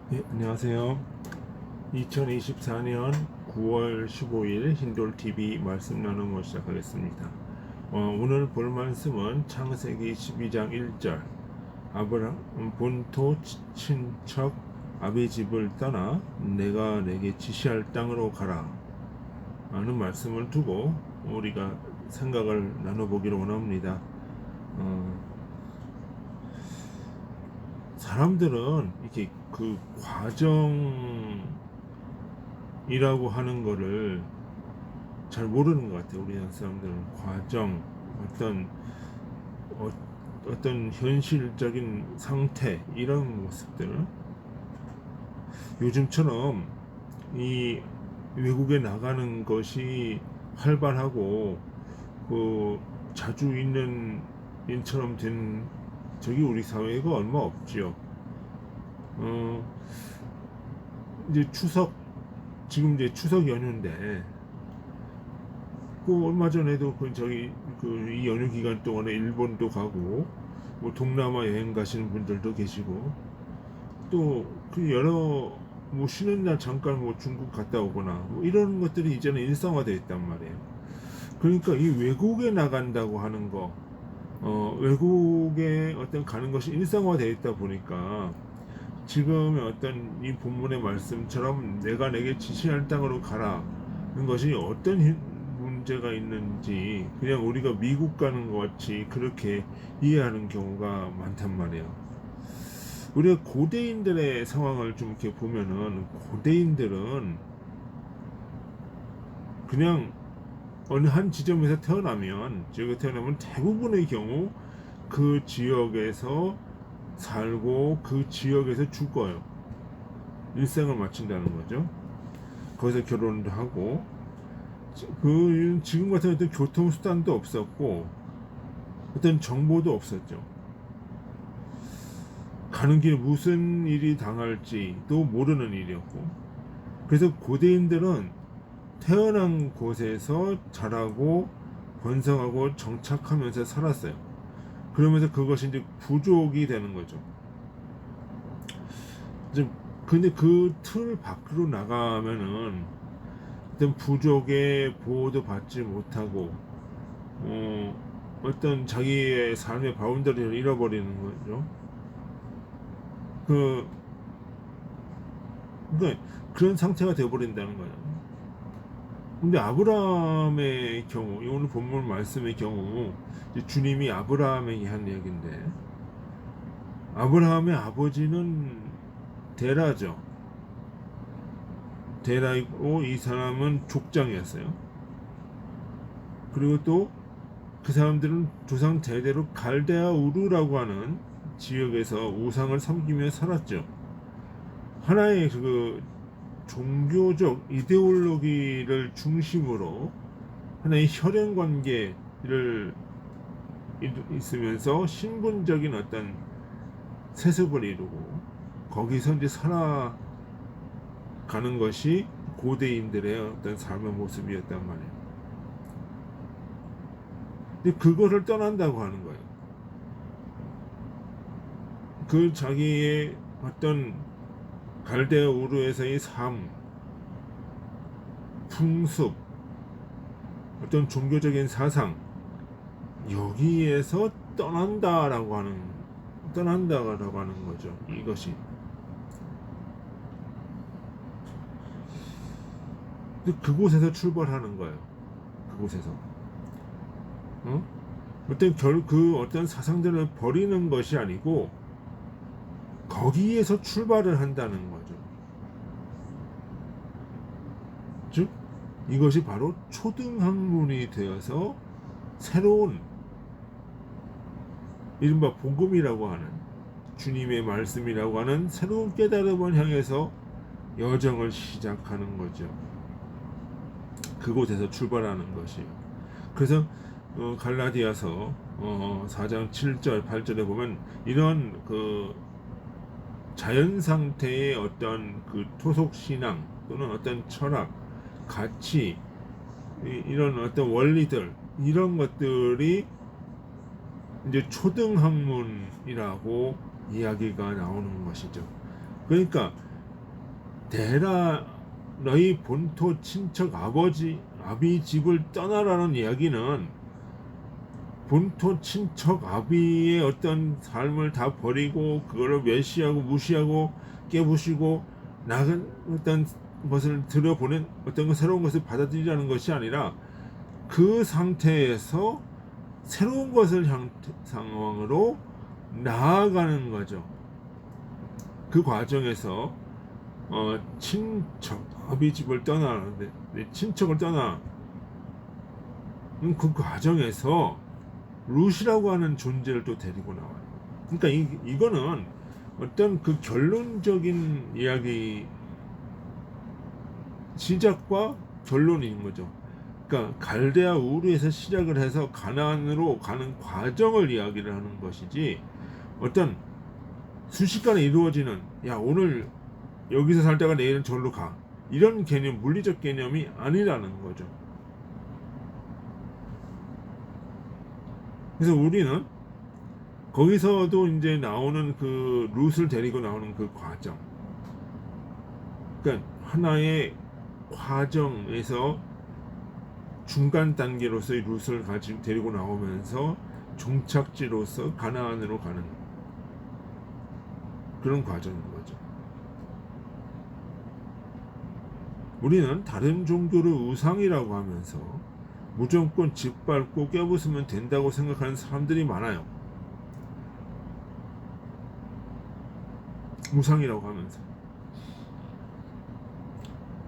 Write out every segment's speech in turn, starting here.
안녕하세요. 2024년 9월 15일 힌돌TV 말씀 나눔을 시작하겠습니다. 오늘 볼 말씀은 창세기 12장 1절 아브라함 본토 친척 아비 집을 떠나 내가 내게 지시할 땅으로 가라 라는 말씀을 두고 우리가 생각을 나눠보기를 원합니다. 사람들은 이렇게 그 과정이라고 하는 거를 잘 모르는 것 같아요. 우리나라 사람들은 과정, 어떤 어떤 현실적인 상태 이런 모습들. 요즘처럼 이 외국에 나가는 것이 활발하고 그 자주 있는 일처럼 된 적이 우리 사회가 얼마 없지요. 이제 지금 이제 추석 연휴인데, 그 얼마 전에도 이 연휴 기간 동안에 일본도 가고, 뭐 동남아 여행 가시는 분들도 계시고, 또 그 뭐 쉬는 날 잠깐 뭐 중국 갔다 오거나, 뭐 이런 것들이 이제는 일상화되어 있단 말이에요. 그러니까 이 외국에 나간다고 하는 거, 외국에 어떤 가는 것이 일상화되어 있다 보니까, 지금의 어떤 이 본문의 말씀처럼 내가 내게 지시할 땅으로 가라는 것이 어떤 문제가 있는지 그냥 우리가 미국 가는 것 같이 그렇게 이해하는 경우가 많단 말이에요. 우리가 고대인들의 상황을 좀 이렇게 보면은, 고대인들은 그냥 어느 한 지점에서 태어나면 대부분의 경우 그 지역에서 살고 그 지역에서 죽어요. 일생을 마친다는 거죠. 거기서 결혼도 하고, 지금 같은 어떤 교통수단도 없었고 어떤 정보도 없었죠. 가는 길에 무슨 일이 당할지도 모르는 일이었고, 그래서 고대인들은 태어난 곳에서 자라고 번성하고 정착하면서 살았어요. 그러면서 그것이 이제 부족이 되는 거죠. 이제 근데 그 틀 밖으로 나가면은 어떤 부족의 보호도 받지 못하고, 어떤 자기의 삶의 바운더리를 잃어버리는 거죠. 그 그러니까 그런 상태가 되어버린다는 거예요. 근데 아브라함의 경우, 이 오늘 본문 말씀의 경우, 주님이 아브라함에게 한 얘기인데, 아브라함의 아버지는 데라죠. 데라이고 이 사람은 족장이었어요. 그리고 또 그 사람들은 조상 대대로 갈대아 우르라고 하는 지역에서 우상을 섬기며 살았죠. 하나의 그 종교적 이데올로기를 중심으로 하나의 혈연 관계를 있으면서 신분적인 어떤 세습을 이루고 거기서 이제 살아가는 것이 고대인들의 어떤 삶의 모습이었단 말이에요. 근데 그거를 떠난다고 하는 거예요. 그 자기의 어떤 갈대아 우르에서의 삶, 풍습, 어떤 종교적인 사상, 여기에서 떠난다라고 하는 거죠. 이것이. 근데 그곳에서 출발하는 거예요. 그곳에서. 어? 어떤 사상들을 버리는 것이 아니고 거기에서 출발을 한다는 거죠. 즉 이것이 바로 초등학문이 되어서 새로운 이른바 복음이라고 하는, 주님의 말씀이라고 하는 새로운 깨달음을 향해서 여정을 시작하는 거죠. 그곳에서 출발하는 것이에요. 그래서 갈라디아서 4장 7절 8절에 보면 이런 그 자연 상태의 어떤 그 토속 신앙 또는 어떤 철학, 가치, 이런 어떤 원리들, 이런 것들이 이제 초등학문이라고 이야기가 나오는 것이죠. 그러니까 대라 너희 본토 친척 아비 집을 떠나라는 이야기는 본토 친척 아비의 어떤 삶을 다 버리고 그거를 멸시하고 무시하고 깨부시고 나간 어떤 것을 들여보낸 어떤 새로운 것을 받아들이라는 것이 아니라 그 상태에서 새로운 것을 상황으로 나아가는 거죠. 그 과정에서 친척 아비 집을 떠나는데 친척을 떠나 그 과정에서 룻이라고 하는 존재를 또 데리고 나와요. 그러니까 이거는 어떤 그 결론적인 이야기 시작과 결론인 거죠. 그러니까 갈대아 우르에서 시작을 해서 가나안으로 가는 과정을 이야기를 하는 것이지 어떤 순식간에 이루어지는 야 오늘 여기서 살다가 내일은 저기로 가 이런 개념 물리적 개념이 아니라는 거죠. 그래서 우리는 거기서도 이제 나오는 그 룻을 데리고 나오는 그 과정, 그러니까 하나의 과정에서 중간 단계로서의 룻을 가지고 데리고 나오면서 종착지로서 가나안으로 가는 그런 과정인 거죠. 우리는 다른 종교를 우상이라고 하면서 무조건 짓밟고 껴부수면 된다고 생각하는 사람들이 많아요. 우상이라고 하면서.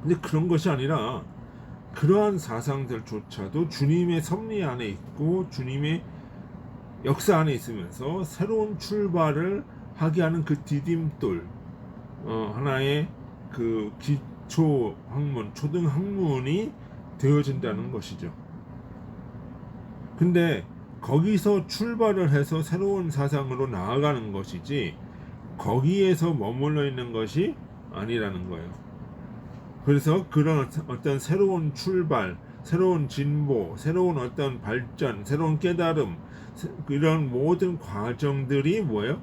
근데 그런 것이 아니라 그러한 사상들조차도 주님의 섭리 안에 있고 주님의 역사 안에 있으면서 새로운 출발을 하게 하는 그 디딤돌, 하나의 그 기초 학문, 초등 학문이 되어진다는 것이죠. 근데 거기서 출발을 해서 새로운 사상으로 나아가는 것이지 거기에서 머물러 있는 것이 아니라는 거예요. 그래서 그런 어떤 새로운 출발, 새로운 진보, 새로운 어떤 발전, 새로운 깨달음, 이런 모든 과정들이 뭐예요?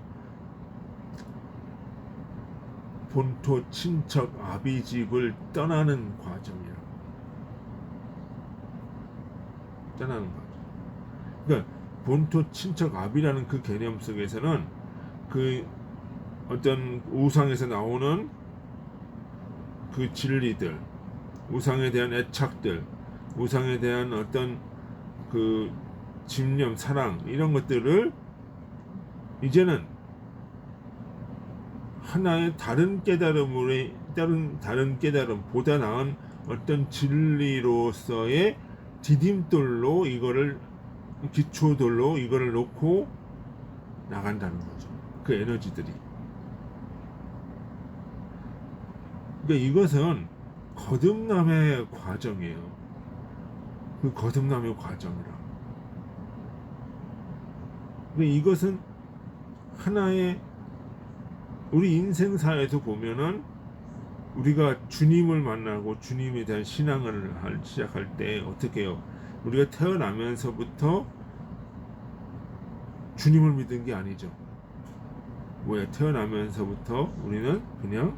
본토 친척 아비 집을 떠나는 과정이에요. 떠나는 과정. 그러니까 본토 친척 아비라는 그 개념 속에서는 그 어떤 우상에서 나오는 그 진리들, 우상에 대한 애착들, 우상에 대한 어떤 그 집념, 사랑 이런 것들을 이제는 하나의 다른 깨달음으로 다른 깨달음, 보다 나은 어떤 진리로서의 디딤돌로 이거를 기초돌로 이거를 놓고 나간다는 거죠. 그 에너지들이. 그러니까 이것은 거듭남의 과정이에요. 그 거듭남의 과정이라. 그러니까 이것은 하나의 우리 인생사에서 보면은 우리가 주님을 만나고 주님에 대한 신앙을 시작할 때 어떻게 해요? 우리가 태어나면서부터 주님을 믿은 게 아니죠. 왜? 태어나면서부터 우리는 그냥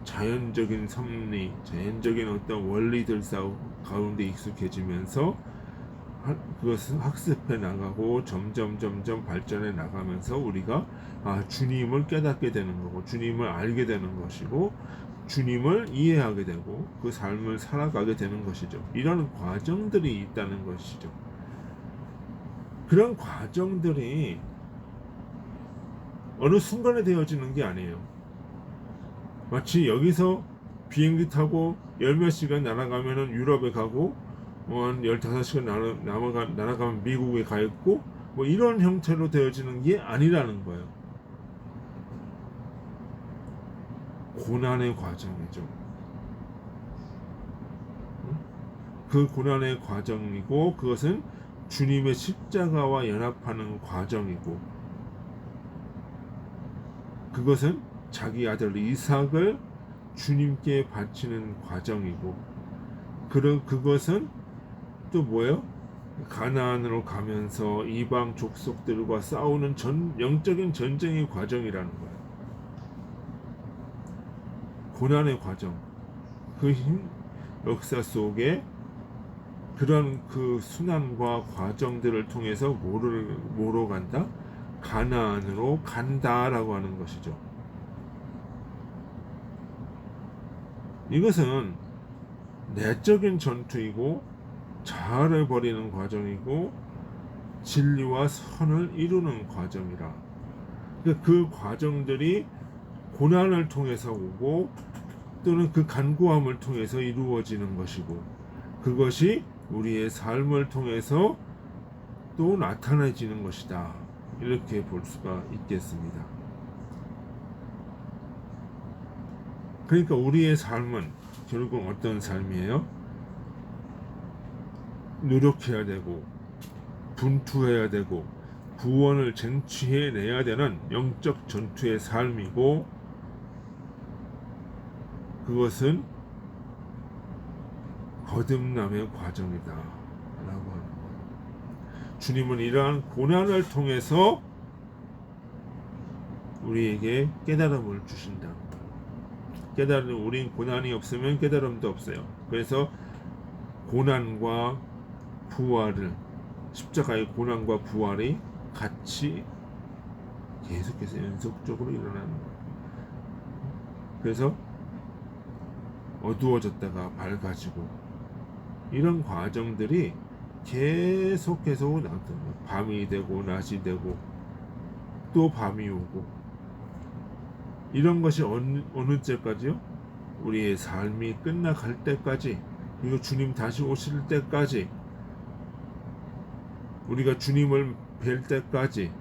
자연적인 섭리, 자연적인 어떤 원리들 가운데 익숙해지면서 그것을 학습해 나가고 점점 발전해 나가면서 우리가 주님을 깨닫게 되는 거고 주님을 알게 되는 것이고 주님을 이해하게 되고 그 삶을 살아가게 되는 것이죠. 이런 과정들이 있다는 것이죠. 그런 과정들이 어느 순간에 되어지는 게 아니에요. 마치 여기서 비행기 타고 열몇 시간 날아가면은 유럽에 가고 한 15시간 날아가면 미국에 가 있고 뭐 이런 형태로 되어지는 게 아니라는 거예요. 고난의 과정이죠. 그 고난의 과정이고 그것은 주님의 십자가와 연합하는 과정이고 그것은 자기 아들 이삭을 주님께 바치는 과정이고 그것은 또 뭐예요? 가나안으로 가면서 이방 족속들과 싸우는 영적인 전쟁의 과정이라는 거예요. 고난의 과정, 그 역사 속에 그런 그 순환과 과정들을 통해서 뭐로 간다? 가나안으로 간다라고 하는 것이죠. 이것은 내적인 전투이고 자아를 버리는 과정이고 진리와 선을 이루는 과정이라. 그 과정들이 고난을 통해서 오고 또는 그 간구함을 통해서 이루어지는 것이고, 그것이 우리의 삶을 통해서 또 나타나지는 것이다. 이렇게 볼 수가 있겠습니다. 그러니까 우리의 삶은 결국 어떤 삶이에요? 노력해야 되고 분투해야 되고 구원을 쟁취해내야 되는 영적 전투의 삶이고, 그것은 거듭남의 과정이다 라고 하는 거예요. 주님은 이러한 고난을 통해서 우리에게 깨달음을 주신다. 우린 고난이 없으면 깨달음도 없어요. 그래서 고난과 부활을, 십자가의 고난과 부활이 같이 계속해서 연속적으로 일어나는 거예요. 그래서 어두워졌다가 밝아지고 이런 과정들이 계속해서 나타나요. 밤이 되고 낮이 되고 또 밤이 오고, 이런 것이 어느 때까지요? 우리의 삶이 끝나갈 때까지, 그리고 주님 다시 오실 때까지, 우리가 주님을 뵐 때까지,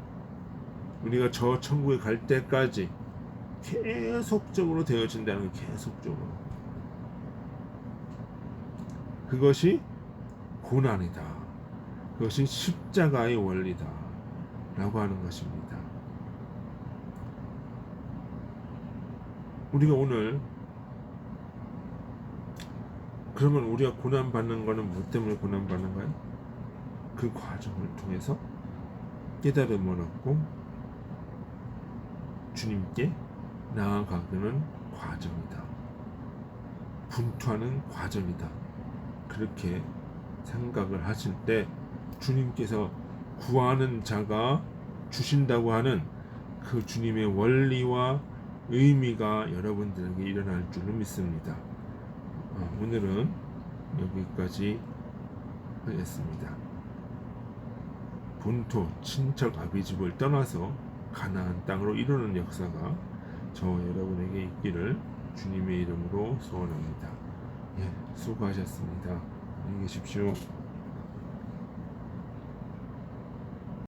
우리가 저 천국에 갈 때까지 계속적으로 되어진다는 거예요. 계속적으로. 그것이 고난이다. 그것이 십자가의 원리다 라고 하는 것입니다. 우리가 오늘, 그러면 우리가 고난받는 거는 뭐 때문에 고난받는가요? 그 과정을 통해서 깨달음을 얻고 주님께 나아가는 과정이다. 분투하는 과정이다. 그렇게 생각을 하실 때 주님께서 구하는 자가 주신다고 하는 그 주님의 원리와 의미가 여러분들에게 일어날 줄을 믿습니다. 오늘은 여기까지 하겠습니다. 본토 친척 아비집을 떠나서 가나안 땅으로 이루는 역사가 저와 여러분에게 있기를 주님의 이름으로 소원합니다. 수고하셨습니다. 안녕히 계십시오.